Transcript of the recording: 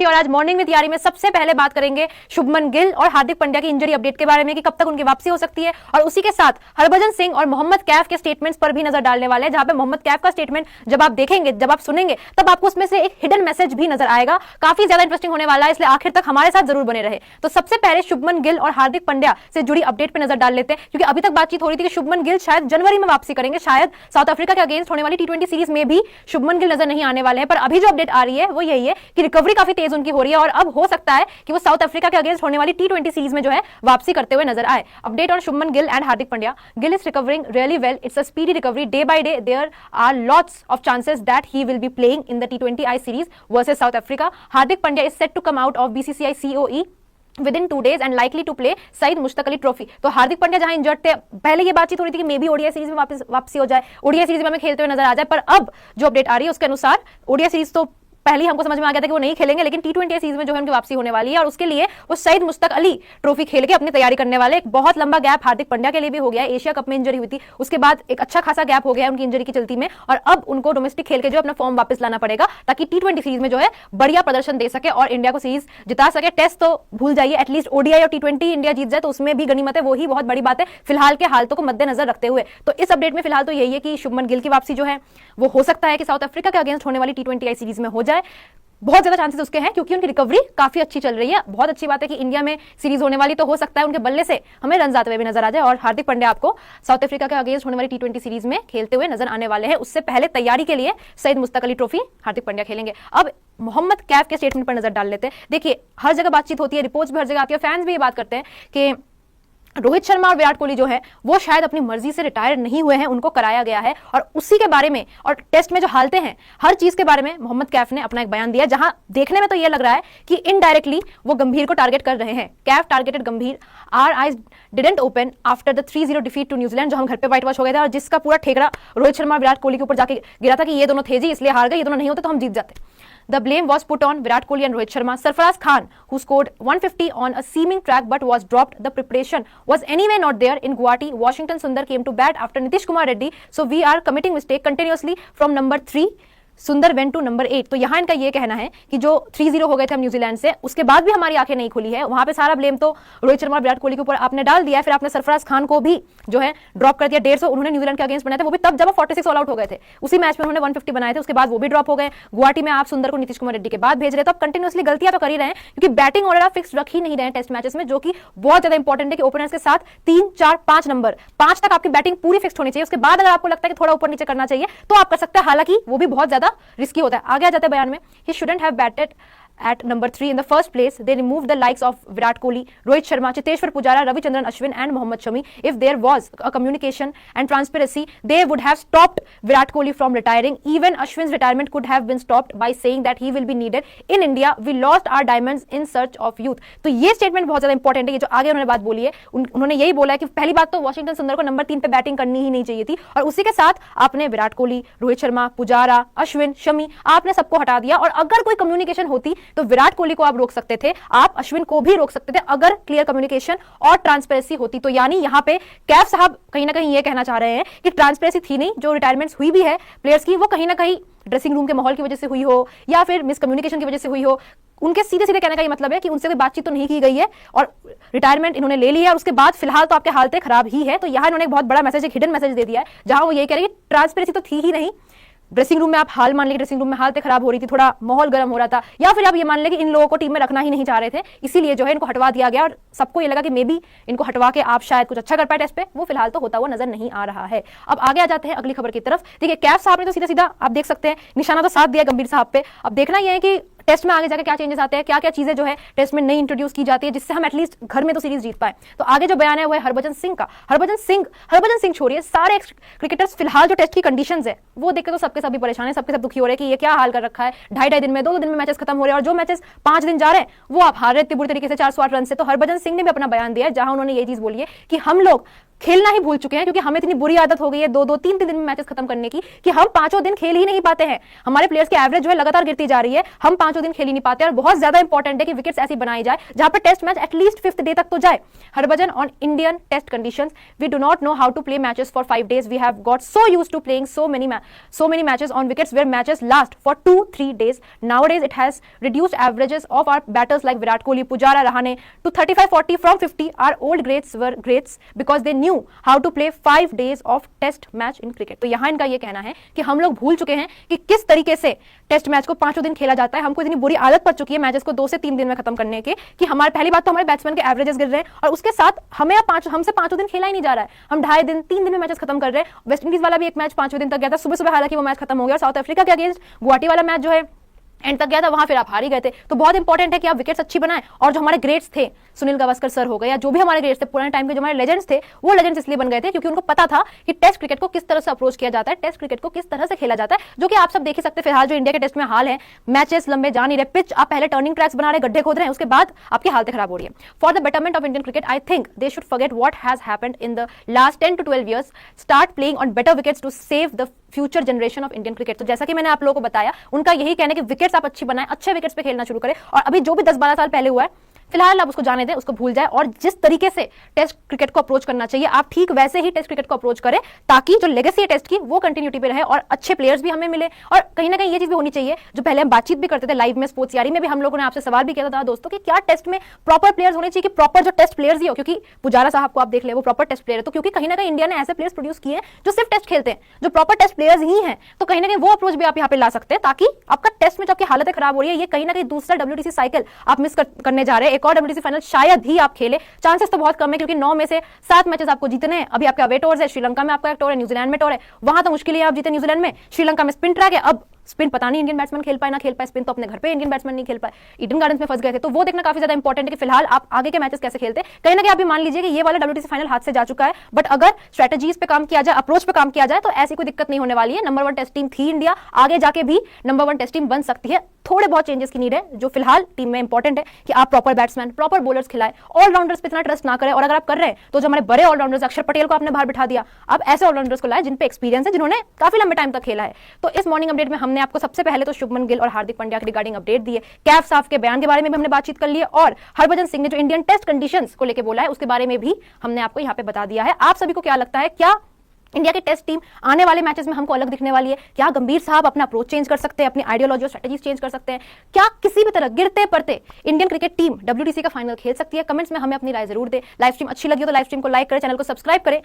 और आज मॉर्निंग में तैयारी में सबसे पहले बात करेंगे शुभमन गिल और हार्दिक पांड्या की इंजरी अपडेट के बारे में कि कब तक उनकी वापसी हो सकती है, और उसी के साथ हरभजन सिंह और मोहम्मद कैफ के स्टेटमेंट्स पर भी नजर डालने वाले हैं, जहां पे मोहम्मद कैफ का स्टेटमेंट जब आप देखेंगे, जब आप सुनेंगे, तब आपको उसमें से एक हिडन मैसेज भी नजर आएगा। काफी ज्यादा इंटरेस्टिंग होने वाला है, इसलिए आखिर तक हमारे साथ जरूर बने रहे। तो सबसे पहले शुभमन गिल और हार्दिक पांड्या से जुड़ी अपडेट पर नजर डाल लेते हैं, क्योंकि अभी तक बातचीत हो रही थी कि शुभमन गिल शायद जनवरी में वापसी करेंगे, शायद साउथ अफ्रीका के अगेंस्ट होने वाली T20 सीरीज में भी शुभमन गिल नजर नहीं आने वाले हैं। पर अभी जो अपडेट आ रही है वो यही है कि रिकवरी काफी तेज उनकी हो रही है और अब हो सकता है कि वो साउथ अफ्रीका के अगेंस्ट होने वाली T20 सीरीज में जो है वापसी करते हुए नजर आए। Update on Shubman Gill and Hardik Pandya. Gill is recovering really well, it's a speedy recovery, day by day there are lots of chances that he will be playing in the T20I series versus South Africa. Hardik Pandya is set to come out of BCCI COE within 2 days and likely to play Syed Mushtaq Ali trophy. तो हार्दिक पांड्या जहां injured थे, पहले ये बातचीत हो रही थी कि मे बी ओडीआई सीरीज में वापसी हो जाए, ओडीआई सीरीज में हमें खेलते हुए नजर आ जाए, पर अब जो अपडेट आ रही है उसके अनुसार ओडीआई सीरीज तो पहले हमको समझ में आ गया था कि वो नहीं खेलेंगे, लेकिन T20 सीरीज में जो है उनकी वापसी होने वाली है और उसके लिए वो सईद मुश्ताक अली ट्रॉफी खेल के अपनी तैयारी करने वाले। एक बहुत लंबा गैप हार्दिक पांड्या के लिए भी हो गया है, एशिया कप में इंजरी हुई थी, उसके बाद एक अच्छा खासा गैप हो गया है उनकी इंजरी की चलती में, और अब उनको डोमेस्टिक खेल के जो अपना फॉर्म वापस लाना पड़ेगा ताकि T20 सीरीज में जो है बढ़िया प्रदर्शन दे सके और इंडिया को सीरीज जिता सके। टेस्ट तो भूल जाइए, एटलीस्ट ओडीआई और T20 इंडिया जीत जाए तो उसमें भी गनीमत है, वही बहुत बड़ी बात है फिलहाल के हालातों को मद्देनजर रखते हुए। तो इस अपडेट में फिलहाल तो यही है कि शुभमन गिल की वापसी जो है वो हो सकता है कि साउथ अफ्रीका के अगेंस्ट होने वाली T20I सीरीज में हो जाए। बहुत ज्यादा चांसेस उसके हैं क्योंकि उनकी रिकवरी काफी अच्छी चल रही है। बहुत अच्छी बात है कि इंडिया में सीरीज होने वाली, तो हो सकता है उनके बल्ले से हमें रन आते हुए भी नजर आ जाए और हार्दिक पांड्या आपको साउथ अफ्रीका के अगेंस्ट होने वाली T20 सीरीज में खेलते हुए नजर आने वाले हैं। उससे पहले तैयारी के लिए सईद मुश्ताक अली ट्रॉफी हार्दिक पांड्या खेलेंगे। अब मोहम्मद कैफ के स्टेटमेंट पर नजर डाल लेते हैं। देखिए, हर जगह बातचीत होती है, रिपोर्ट्स भी हर जगह आती है, फैंस भी ये बात करते हैं कि रोहित शर्मा और विराट कोहली जो है वो शायद अपनी मर्जी से रिटायर नहीं हुए हैं, उनको कराया गया है, और उसी के बारे में और टेस्ट में जो हालतें हैं हर चीज के बारे में मोहम्मद कैफ ने अपना एक बयान दिया, जहां देखने में तो ये लग रहा है कि इनडायरेक्टली वो गंभीर को टारगेट कर रहे हैं। Kaif targeted Gambhir, our eyes didn't open after the 3-0 defeat to New Zealand, जो हम घर पे व्हाइट वॉश हो गए थे और जिसका पूरा ठेकरा रोहित शर्मा और विराट कोहली के ऊपर जाके गिरा था कि ये दोनों थे जी इसलिए हार गए, ये दोनों नहीं होते तो हम जीत जाते। The blame was put on Virat Kohli and Rohit Sharma. Sarfaraz Khan, who scored 150 on a seaming track but was dropped, the preparation was anyway not there in Guwahati. Washington Sundar came to bat after Nitish Kumar Reddy. So we are committing mistake continuously from number 3. सुंदर went to number 8। तो यहां इनका ये कहना है कि जो 3-0 हो गए थे हम न्यूजीलैंड से, उसके बाद भी हमारी आंखें नहीं खुली है, वहां पे सारा ब्लेम तो रोहित शर्मा और विराट कोहली के ऊपर आपने डाल दिया है। फिर आपने सरफराज खान को भी जो है ड्रॉप कर दिया, 150 उन्होंने न्यूजीलैंड के अगेंस्ट बनाए थे, वो भी तब जब वो 46 ऑल आउट हो गए थे, उसी मैच में उन्होंने 150 बनाए थे, उसके बाद वो भी ड्रॉप हो गए। गुवाहाटी में आप सुंदर को नीतीश कुमार रेड्डी के बाद भेज रहे, तो आप कंटिन्यूअसली गलतियां तो कर ही रहे हैं क्योंकि बैटिंग ऑर्डर आप फिक्स रख ही नहीं रहे हैं टेस्ट मैचेस में, जो कि बहुत ज्यादा इंपॉर्टेंट है कि ओपनर्स के साथ 3, 4, 5 नंबर 5 तक आपकी बैटिंग पूरी फिक्स होनी चाहिए। उसके बाद अगर आपको लगता है कि थोड़ा ऊपर नीचे करना चाहिए तो आप कर सकते हैं, हालांकि वो भी बहुत ज्यादा रिस्की होता है। आगे आ जाते हैं बयान में, he shouldn't have batted at number 3 in the first place. They removed the likes of Virat Kohli, Rohit Sharma, Chiteshwar Pujara, Ravichandran Ashwin and Mohammad Shami. If there was a communication and transparency, they would have stopped Virat Kohli from retiring. Even Ashwin's retirement could have been stopped by saying that he will be needed in India. We lost our diamonds in search of youth. तो ये statement बहुत ज्यादा important है, ये जो आगे उन्होंने बात बोली है, उन्होंने यही बोला है कि पहली बात तो वॉशिंगटन सुंदर को नंबर 3 पे बैटिंग करनी ही नहीं चाहिए थी, और उसी के साथ आपने विराट कोहली, रोहित शर्मा, पुजारा, अश्विन, शमी, आपने सबको हटा दिया। और अगर कोई कम्युनिकेशन होती तो विराट कोहली को आप रोक सकते थे, आप अश्विन को भी रोक सकते थे अगर क्लियर कम्युनिकेशन और ट्रांसपेरेंसी होती। तो यानी यहां पे कैफ साहब कहीं ना कहीं ये कहना चाह रहे हैं कि ट्रांसपेरेंसी थी नहीं, जो रिटायरमेंट्स हुई भी है प्लेयर्स की, वो कहीं ना कहीं ड्रेसिंग रूम के माहौल की वजह से हुई हो या फिर मिसकम्युनिकेशन की वजह से हुई हो। उनके सीधे सीधे कहने का ये मतलब है कि उनसे कोई बातचीत तो नहीं की गई है और रिटायरमेंट इन्होंने ले लिया, और उसके बाद फिलहाल तो आपके हालतें खराब ही है। तो यहां इन्होंने एक बहुत बड़ा मैसेज, एक हिडन मैसेज दे दिया है, जहां वो ये कह रहे हैं कि ट्रांसपेरेंसी तो थी ही नहीं। ड्रेसिंग रूम में आप हाल मान लीजिए, ड्रेसिंग रूम में हालतें खराब हो रही थी, थोड़ा माहौल गर्म हो रहा था, या फिर आप ये मान लें कि इन लोगों को टीम में रखना ही नहीं चाह रहे थे, इसीलिए जो है इनको हटवा दिया गया और सबको ये लगा कि मे बी इनको हटवा के आप शायद कुछ अच्छा कर पाए टेस्ट पे। वो फिलहाल तो होता हुआ नजर नहीं आ रहा है। अब आगे आ जाते हैं अगली खबर की तरफ। देखिए, कैफ साहब ने तो सीधा सीधा आप देख सकते हैं निशाना तो साथ दिया गंभीर साहब पे। अब देखना यह है कि टेस्ट में आगे जाकर क्या चेंजेस आते हैं, क्या क्या चीजें जो है टेस्ट में नई इंट्रोड्यूस की जाती है, जिससे हम एटलीस्ट घर में तो सीरीज जीत पाए। तो आगे जो बयान है वो है हरभजन सिंह का। हरभजन सिंह छोड़िए, सारे क्रिकेटर्स फिलहाल जो टेस्ट की कंडीशंस है वो देख के तो सबके सभी परेशान है, सबके सब दुखी हो रहे हैं कि ये क्या हाल कर रखा है। 2.5 दिन में 2 दिन में मैचेस खत्म हो रहे हैं, और जो मैचेस 5 दिन जा रहे हैं वो आप हार रहे इतने बुरी तरीके से 408 रन से। तो हरभजन सिंह ने भी अपना बयान दिया है, जहां उन्होंने ये चीज बोली है कि हम लोग खेलना ही भूल चुके हैं, क्योंकि हमें इतनी बुरी आदत हो गई है 2-2, 3-3 दिन में मैचेस खत्म करने की कि हम 5 दिन खेल ही नहीं पाते हैं। हमारे प्लेयर्स की एवरेज जो है लगातार गिरती जा रही है, हम 5 दिन खेल ही नहीं पाते। और बहुत ज्यादा इंपॉर्टेंट है कि विकेट्स ऐसी बनाई जाए जहां पर test match at least 5th day तक तो जाए। Harbhajan on Indian test conditions, we do not know how to play matches for 5 days, we have got so used to playing so many matches on wickets where matches last for 2-3 days. Nowadays it has reduced averages of our batters like Virat Kohli, Pujara, Rahane to 35-40 from 50. Our old greats were greats because they knew how to play 5 days of test match in cricket. तो यहाँ इनका ये कहना है कि हम लोग भूल चुके हैं कि किस तरीके से टेस्ट मैच को 5 दिन खेला जाता है। हमको इतनी बुरी आदत पड़ चुकी है मैचेस को 2 से 3 दिन में खत्म करने के कि हमारे पहली बात तो हमारे बैट्समैन के एवरेजेस गिर रहे हैं, और उसके साथ हमसे 5 दिन खेला ही नहीं जा रहा है। हम 2.5 दिन 3 दिन में मैचेस खत्म कर रहे हैं। वेस्ट इंडीज वाला भी एक मैच 5वें दिन तक गया था, सुबह सुबह हालांकि वो मैच खत्म हो गया। और साउथ अफ्रीका के अगेंस्ट गुवाहाटी वाला मैच जो है एंड तक गया था, वहां फिर आप हार ही गए थे। तो बहुत इंपॉर्टेंट है कि आप विकेट्स अच्छी बनाएं। और जो हमारे ग्रेट्स थे, सुनील गावस्कर सर हो गए या जो भी हमारे ग्रेट्स थे पुराने टाइम के, जो हमारे लेजेंड्स थे, वो लेजेंड्स इसलिए बन गए थे क्योंकि उनको पता था कि टेस्ट क्रिकेट को किस तरह से अप्रोच किया जाता है, टेस्ट क्रिकेट को किस तरह से खेला जाता है, जो कि आप सब देख ही सकते हैं। फिलहाल जो इंडिया के टेस्ट में हाल है, मैचेस लंबे जा नहीं रहे, पिच आप पहले टर्निंग ट्रैक्स बना रहे, गड्ढे खोद रहे हैं, उसके बाद आपकी हालत खराब हो रही है। For the betterment of Indian cricket, I think they should forget what has happened in the last 10 to 12 years, start playing on better wickets to save the future generation of Indian cricket. तो जैसा कि मैंने आप लोगों को बताया, उनका यही कहना है कि विकेट्स आप अच्छी बनाएं, अच्छे विकेट्स पे खेलना शुरू करें। और अभी जो भी 10-12 साल पहले हुआ है फिलहाल आप उसको जाने दें, उसको भूल जाए, और जिस तरीके से टेस्ट क्रिकेट को अप्रोच करना चाहिए आप ठीक वैसे ही टेस्ट क्रिकेट को अप्रोच करें, ताकि जो लेगेसी है टेस्ट की वो कंटिन्यूटी पे रहे और अच्छे प्लेयर्स भी हमें मिले। और कहीं ना कहीं ये चीज भी होनी चाहिए, जो पहले हम बातचीत भी करते थे लाइव में, स्पोर्ट्स यारी में भी हम लोगों ने आपसे सवाल भी किया था दोस्तों कि क्या टेस्ट में प्रॉपर प्लेयर्स होने चाहिए, कि प्रॉपर जो टेस्ट प्लेयर्स ही हो, क्योंकि पुजारा साहब को आप देख ले, वो प्रॉपर टेस्ट प्लेयर है। तो क्योंकि कहीं ना कहीं इंडिया ने ऐसे प्लेयर्स प्रोड्यूस किए हैं जो सिर्फ टेस्ट खेलते हैं, जो प्रॉपर टेस्ट प्लेयर्स ही हैं, तो कहीं ना कहीं वो अप्रोच भी आप यहाँ पे ला सकते हैं, ताकि आपका टेस्ट में जो आपकी हालत खराब हो रही है, ये कहीं ना कहीं दूसरा WTC साइकिल आप मिस करने जा रहे हैं। एक और WTC फाइनल शायद ही आप खेले, चांसेस तो बहुत कम है, क्योंकि 9 में से 7 मैचेस आपको जीतने हैं। अभी आपका अवे टूर है, श्रीलंका में आपका एक टूर है, न्यूजीलैंड में टूर है, वहां तो मुश्किल है आप जीते न्यूजीलैंड में। श्रीलंका में स्पिन ट्रैक है, अब स्पिन पता नहीं इंडियन बैट्समैन खेल पाए ना खेल पाए, स्पिन तो अपने घर पे इंडियन बैट्समैन नहीं खेल पाए, ईडन गार्डन्स में फंस गए थे। तो वो देखना काफी ज्यादा इंपॉर्टेंट है कि फिलहाल आप आगे के मैचेस कैसे खेलते हैं। कहीं ना कहीं आप भी मान लीजिए कि ये वाला WTC फाइनल हाथ से जा चुका है, बट अगर स्ट्रेटेजीज पे काम किया जाए, अप्रोच पे काम किया जाए, तो ऐसी कोई दिक्कत नहीं होने वाली है। नंबर 1 टेस्ट टीम थी इंडिया, आगे जाके भी नंबर 1 टेस्ट टीम बन सकती है। थोड़े बहुत चेंजेस की नीड है, जो फिलहाल टीम में इंपॉर्टेंट है कि आप प्रॉपर बैट्समैन, प्रॉपर बॉलर्स खिलाए, ऑलराउंडर्स पे इतना ट्रस्ट ना करें। और अगर आप कर रहे हैं तो जो हमारे बड़े ऑलराउंडर्स, अक्षर पटेल को आपने बाहर बिठा दिया, अब ऐसे ऑलराउंडर्स को लाए जिन पे एक्सपीरियंस है, जिन्होंने काफी लंबे टाइम तक खेला है। तो इस मॉर्निंग अपडेट में हमने आपको सबसे पहले तो शुभमन गिल और हार्दिक पांड्या के रिगार्डिंग अपडेट दी है, कैफ साफ के बयान के बारे में भी हमने बातचीत कर ली है, और हरभजन सिंह ने जो इंडियन टेस्ट कंडीशंस को लेकर बोला है उसके बारे में भी हमने आपको यहाँ पे बता दिया है। आप सभी को क्या लगता है, क्या इंडिया की टेस्ट टीम आने वाले मैचेस में हमको अलग दिखने वाली है? क्या गंभीर साहब अपना अप्रोच चेंज कर सकते हैं, अपनी आइडियोलॉजी और स्ट्रेटजीज चेंज कर सकते हैं? क्या किसी भी तरह गिरते पड़ते इंडियन क्रिकेट टीम WTC का फाइनल खेल सकती है? कमेंट्स में हमें अपनी राय जरूर दे। लाइव स्ट्रीम अच्छी लगी हो तो लाइव स्ट्रीम को लाइक करें, चैनल को सब्सक्राइब करें।